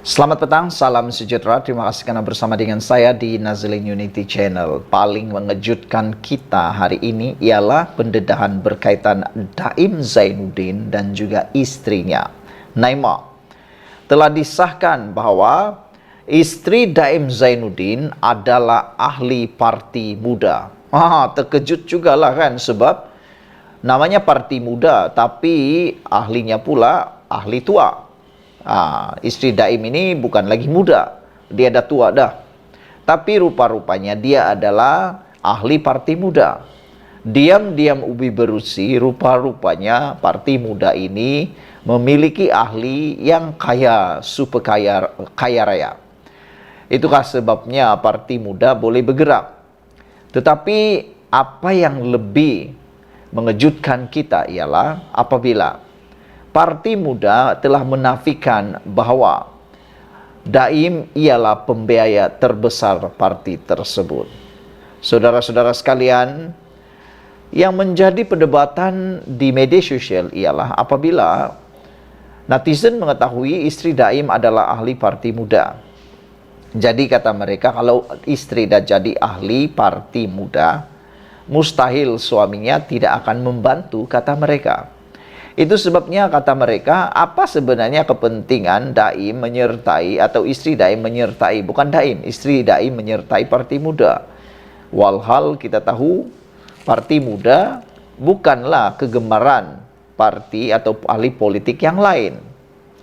Selamat petang, salam sejahtera. Terima kasih karena bersama dengan saya di Nazlin Unity Channel. Paling mengejutkan kita hari ini ialah pendedahan berkaitan Daim Zainuddin dan juga istrinya, Naimah. Telah disahkan bahwa istri Daim Zainuddin adalah ahli parti muda. Terkejut juga lah kan, sebab namanya parti muda, tapi ahlinya pula ahli tua. Istri Daim ini bukan lagi muda, dia dah tua dah. Tapi rupa-rupanya dia adalah ahli parti muda. Diam-diam ubi berusi, rupa-rupanya parti muda ini memiliki ahli yang kaya, super kaya, kaya raya. Itukah sebabnya parti muda boleh bergerak. Tetapi apa yang lebih mengejutkan kita ialah apabila parti muda telah menafikan bahawa Daim ialah pembiaya terbesar parti tersebut. Saudara-saudara sekalian, yang menjadi perdebatan di media sosial ialah apabila netizen mengetahui istri Daim adalah ahli parti muda. Jadi kata mereka, kalau istri dah jadi ahli parti muda, mustahil suaminya tidak akan membantu, kata mereka. Itu sebabnya kata mereka, apa sebenarnya kepentingan Daim menyertai atau istri Daim menyertai, bukan Daim, istri Daim menyertai parti muda. Walhal kita tahu parti muda bukanlah kegemaran parti atau ahli politik yang lain.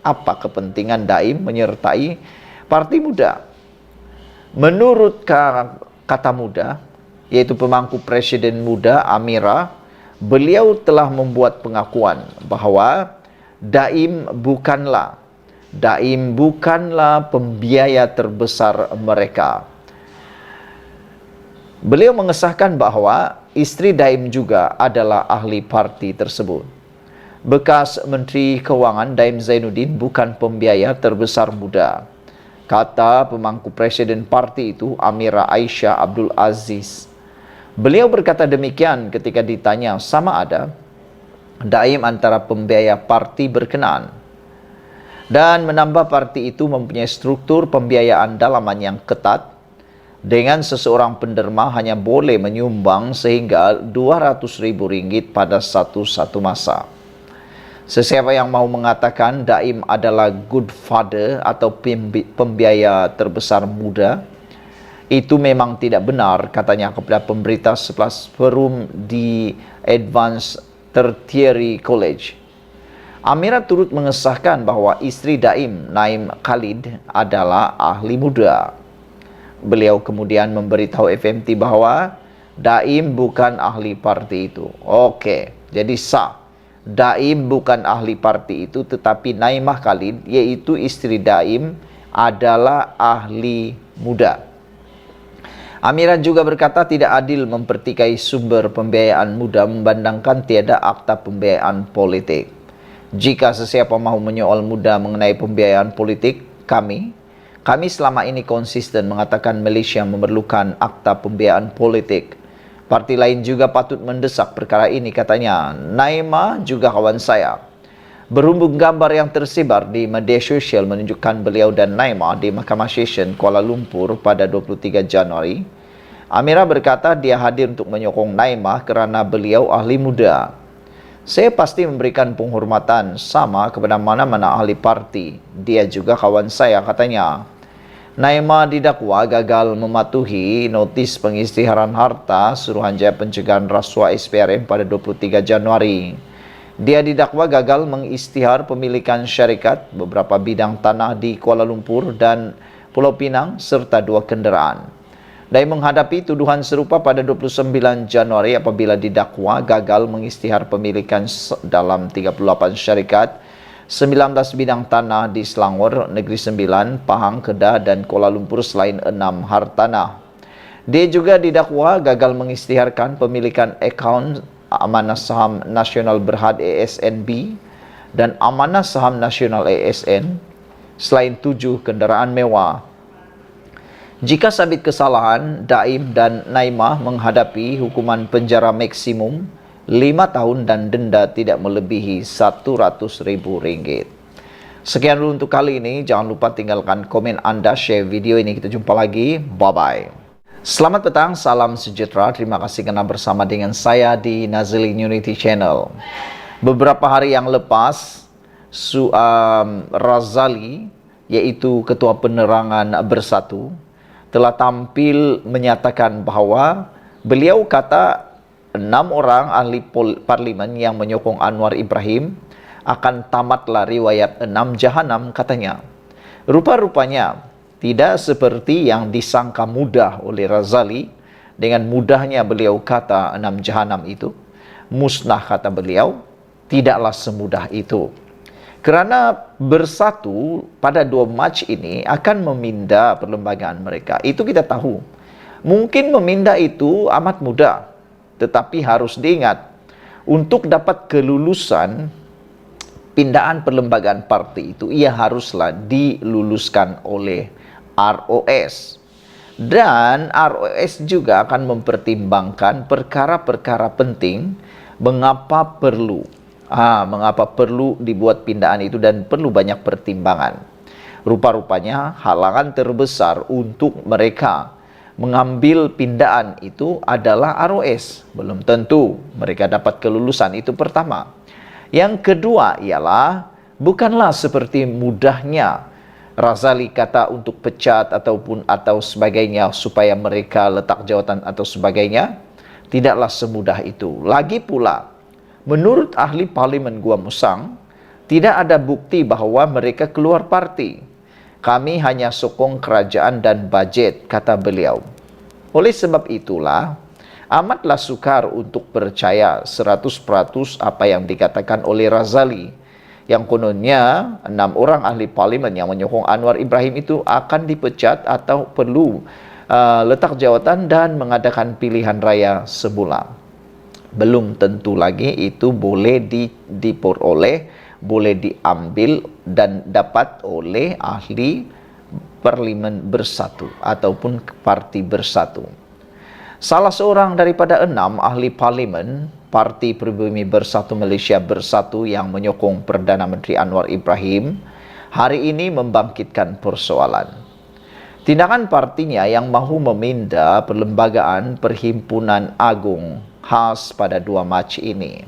Apa kepentingan Daim menyertai parti muda? Menurut kata muda, yaitu pemangku presiden muda Amira, beliau telah membuat pengakuan bahawa Daim bukanlah pembiaya terbesar mereka. Beliau mengesahkan bahawa istri Daim juga adalah ahli parti tersebut. Bekas Menteri Kewangan Daim Zainuddin bukan pembiaya terbesar muda, kata pemangku presiden parti itu, Amira Aisyah Abdul Aziz. Beliau berkata demikian ketika ditanya sama ada Daim antara pembiaya parti berkenaan, dan menambah parti itu mempunyai struktur pembiayaan dalaman yang ketat, dengan seseorang penderma hanya boleh menyumbang sehingga RM200,000 pada satu masa. Sesiapa yang mau mengatakan Daim adalah good father atau pembiaya terbesar muda, itu memang tidak benar, katanya kepada pemberita sekelas forum di Advanced Tertiary College. Amira turut mengesahkan bahawa istri Daim, Naim Khalid, adalah ahli muda. Beliau kemudian memberitahu FMT bahawa Daim bukan ahli parti itu. Okey, jadi sah. Daim bukan ahli parti itu, tetapi Naimah Khalid, yaitu istri Daim, adalah ahli muda. Amira juga berkata tidak adil mempertikai sumber pembiayaan muda memandangkan tiada akta pembiayaan politik. Jika sesiapa mahu menyoal muda mengenai pembiayaan politik, kami selama ini konsisten mengatakan Malaysia memerlukan akta pembiayaan politik. Parti lain juga patut mendesak perkara ini, katanya. Naimah juga kawan saya. Berhubung gambar yang tersebar di media sosial menunjukkan beliau dan Naimah di Mahkamah Session Kuala Lumpur pada 23 Januari, Amira berkata dia hadir untuk menyokong Naimah kerana beliau ahli muda. Saya pasti memberikan penghormatan sama kepada mana-mana ahli parti. Dia juga kawan saya, katanya. Naimah didakwa gagal mematuhi notis pengisytiharan harta Suruhanjaya Pencegahan Rasuah SPRM pada 23 Januari. Dia didakwa gagal mengisytihar pemilikan syarikat beberapa bidang tanah di Kuala Lumpur dan Pulau Pinang serta 2 kenderaan. Daim menghadapi tuduhan serupa pada 29 Januari apabila didakwa gagal mengisytihar pemilikan dalam 38 syarikat, 19 bidang tanah di Selangor, Negeri Sembilan, Pahang, Kedah dan Kuala Lumpur selain 6 hartanah. Dia juga didakwa gagal mengisytiharkan pemilikan akaun Amanah Saham Nasional Berhad ASNB dan Amanah Saham Nasional ASN selain 7 kenderaan mewah. Jika sabit kesalahan, Daim dan Naimah menghadapi hukuman penjara maksimum 5 tahun dan denda tidak melebihi RM100,000. Sekian dulu untuk kali ini. Jangan lupa tinggalkan komen Anda, share video ini. Kita jumpa lagi. Bye-bye. Selamat petang, salam sejahtera. Terima kasih karena bersama dengan saya di Nazilin Unity Channel. Beberapa hari yang lepas, Razali, yaitu Ketua Penerangan Bersatu, telah tampil menyatakan bahwa beliau kata 6 orang ahli parlimen yang menyokong Anwar Ibrahim akan tamatlah riwayat 6 jahanam katanya. Rupa-rupanya tidak seperti yang disangka mudah oleh Razali. Dengan mudahnya beliau kata 6 jahanam itu musnah, kata beliau. Tidaklah semudah itu. Kerana Bersatu pada 2 Mac ini akan memindah perlembagaan mereka. Itu kita tahu. Mungkin memindah itu amat mudah. Tetapi harus diingat, untuk dapat kelulusan pindahan perlembagaan parti itu, ia haruslah diluluskan oleh ROS. Dan ROS juga akan mempertimbangkan perkara-perkara penting mengapa perlu dibuat pindahan itu dan perlu banyak pertimbangan. Rupa-rupanya halangan terbesar untuk mereka mengambil pindahan itu adalah ROS. Belum tentu mereka dapat kelulusan, itu pertama. Yang kedua ialah bukanlah seperti mudahnya Razali kata untuk pecat atau sebagainya supaya mereka letak jawatan atau sebagainya. Tidaklah semudah itu. Lagi pula, menurut ahli parlimen Gua Musang, tidak ada bukti bahwa mereka keluar parti. Kami hanya sokong kerajaan dan bajet, kata beliau. Oleh sebab itulah, amatlah sukar untuk percaya 100% apa yang dikatakan oleh Razali. Yang kononnya 6 orang ahli parlimen yang menyokong Anwar Ibrahim itu akan dipecat atau perlu letak jawatan dan mengadakan pilihan raya semula. Belum tentu lagi itu boleh diperoleh, boleh diambil dan dapat oleh ahli parlimen Bersatu ataupun parti Bersatu. Salah seorang daripada 6 ahli parlimen Parti Pribumi Bersatu Malaysia Bersatu yang menyokong Perdana Menteri Anwar Ibrahim hari ini membangkitkan persoalan. Tindakan partinya yang mahu memindah perlembagaan Perhimpunan Agung khas pada 2 Mac ini.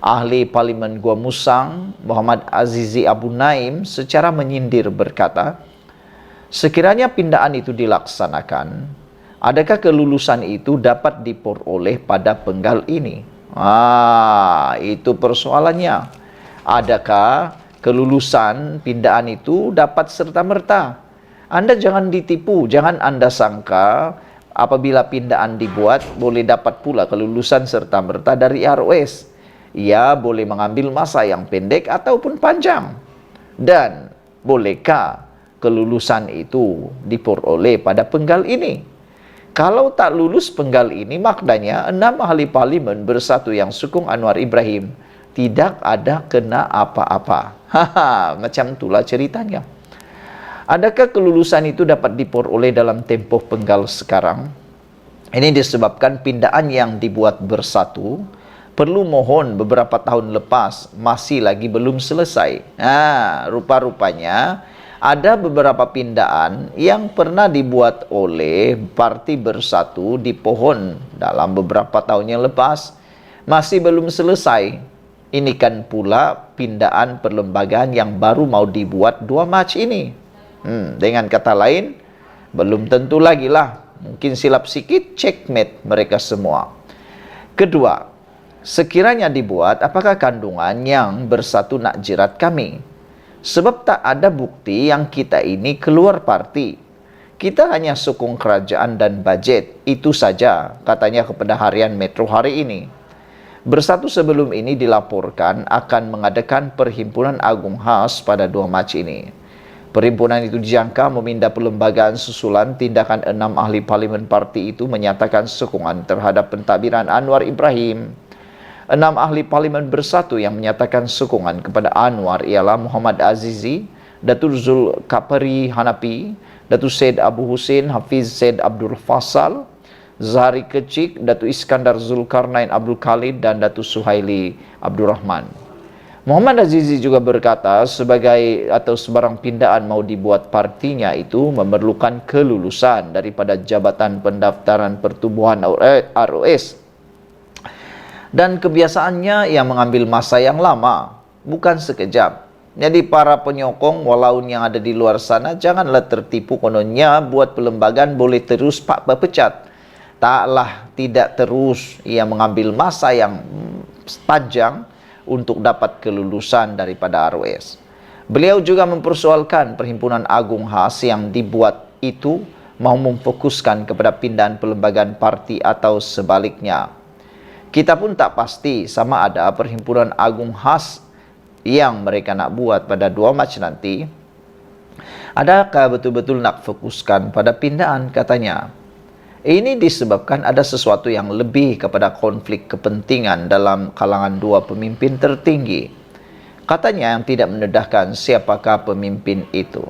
Ahli Parlimen Gua Musang, Muhammad Azizi Abu Naim, secara menyindir berkata, sekiranya pindahan itu dilaksanakan, adakah kelulusan itu dapat diperoleh pada penggal ini? Itu persoalannya. Adakah kelulusan pindahan itu dapat serta-merta? Anda jangan ditipu, jangan Anda sangka apabila pindahan dibuat boleh dapat pula kelulusan serta-merta dari ROS. Ia boleh mengambil masa yang pendek ataupun panjang. Dan bolehkah kelulusan itu diperoleh pada penggal ini? Kalau tak lulus penggal ini, maknanya 6 ahli parlimen Bersatu yang sokong Anwar Ibrahim tidak ada kena apa-apa. Macam itulah ceritanya. Adakah kelulusan itu dapat diperoleh dalam tempoh penggal sekarang? Ini disebabkan pindahan yang dibuat Bersatu perlu mohon beberapa tahun lepas, masih lagi belum selesai. Rupa-rupanya ada beberapa pindahan yang pernah dibuat oleh Parti Bersatu di pohon dalam beberapa tahun yang lepas, masih belum selesai. Ini kan pula pindahan perlembagaan yang baru mau dibuat 2 Mac ini. Dengan kata lain, belum tentu lagi lah. Mungkin silap sikit, checkmate mereka semua. Kedua, sekiranya dibuat, apakah kandungan yang Bersatu nak jirat kami? Sebab tak ada bukti yang kita ini keluar parti. Kita hanya sokong kerajaan dan bajet. Itu saja, katanya kepada harian Metro hari ini. Bersatu sebelum ini dilaporkan akan mengadakan Perhimpunan Agung khas pada 2 Mac ini. Perhimpunan itu dijangka memindah perlembagaan susulan tindakan 6 ahli parlimen parti itu menyatakan sokongan terhadap pentadbiran Anwar Ibrahim. 6 ahli parlimen Bersatu yang menyatakan sokongan kepada Anwar ialah Muhammad Azizi, Datuk Zulkapari Hanapi, Datuk Syed Abu Hussein Hafiz Syed Abdul Fasal, Zahari Kecik, Datuk Iskandar Zulkarnain Abdul Khalid dan Datuk Suhaili Abdul Rahman. Muhammad Azizi juga berkata sebagai atau sebarang pindaan mau dibuat partinya itu memerlukan kelulusan daripada Jabatan Pendaftaran Pertubuhan ROS. Dan kebiasaannya ia mengambil masa yang lama, bukan sekejap. Jadi para penyokong walaupun yang ada di luar sana janganlah tertipu kononnya buat pelembagaan boleh terus pak berpecat. Tidak terus ia mengambil masa yang panjang untuk dapat kelulusan daripada ROS. Beliau juga mempersoalkan Perhimpunan Agung HAS yang dibuat itu mau memfokuskan kepada pindahan pelembagaan parti atau sebaliknya. Kita pun tak pasti sama ada Perhimpunan Agung HAS yang mereka nak buat pada 2 Mac nanti, adakah betul-betul nak fokuskan pada pindahan katanya. Ini disebabkan ada sesuatu yang lebih kepada konflik kepentingan dalam kalangan 2 pemimpin tertinggi. Katanya yang tidak mendedahkan siapakah pemimpin itu.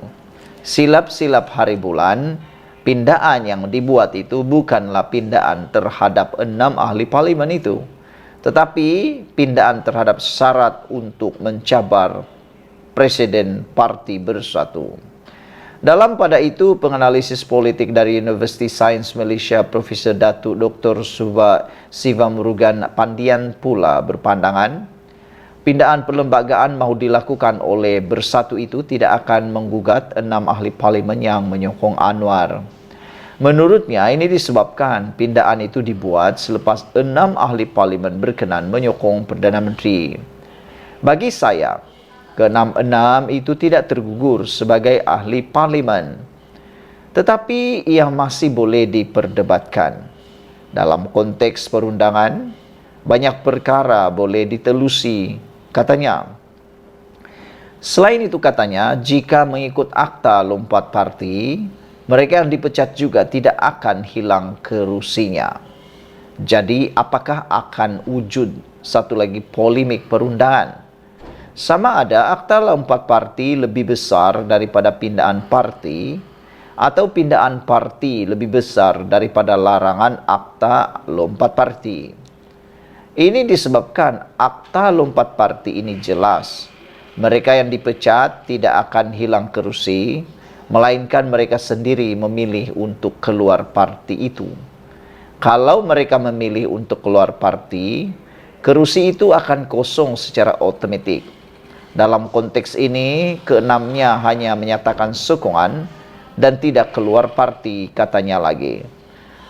Silap-silap hari bulan, pindaan yang dibuat itu bukanlah pindaan terhadap 6 ahli parlimen itu, tetapi pindaan terhadap syarat untuk mencabar Presiden Parti Bersatu. Dalam pada itu, penganalisis politik dari University Sains Malaysia Profesor Datuk Dr. Siva Murugan Pandian pula berpandangan, pindaan perlembagaan mahu dilakukan oleh Bersatu itu tidak akan menggugat 6 ahli parlimen yang menyokong Anwar. Menurutnya ini disebabkan pindaan itu dibuat selepas 6 ahli parlimen berkenan menyokong Perdana Menteri. Bagi saya, ke-6 itu tidak tergugur sebagai ahli parlimen, tetapi ia masih boleh diperdebatkan. Dalam konteks perundangan, banyak perkara boleh ditelusi, katanya. Selain itu katanya, jika mengikut akta lompat parti, mereka yang dipecat juga tidak akan hilang kerusinya. Jadi apakah akan wujud satu lagi polemik perundangan? Sama ada akta lompat parti lebih besar daripada pindaan parti, atau pindaan parti lebih besar daripada larangan akta lompat parti. Ini disebabkan akta lompat parti ini jelas. Mereka yang dipecat tidak akan hilang kerusi, melainkan mereka sendiri memilih untuk keluar parti itu. Kalau mereka memilih untuk keluar parti, kerusi itu akan kosong secara otomatik. Dalam konteks ini, ke-6-nya hanya menyatakan sokongan dan tidak keluar parti, katanya lagi.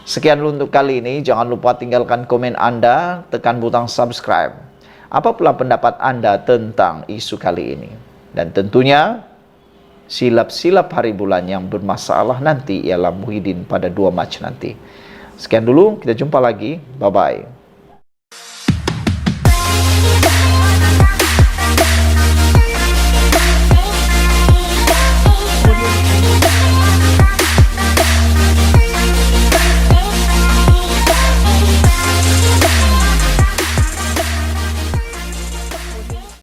Sekian dulu untuk kali ini. Jangan lupa tinggalkan komen Anda, tekan butang subscribe. Apa pula pendapat Anda tentang isu kali ini? Dan tentunya, silap-silap hari bulan yang bermasalah nanti ialah Muhyiddin pada 2 Mac nanti. Sekian dulu, kita jumpa lagi. Bye-bye.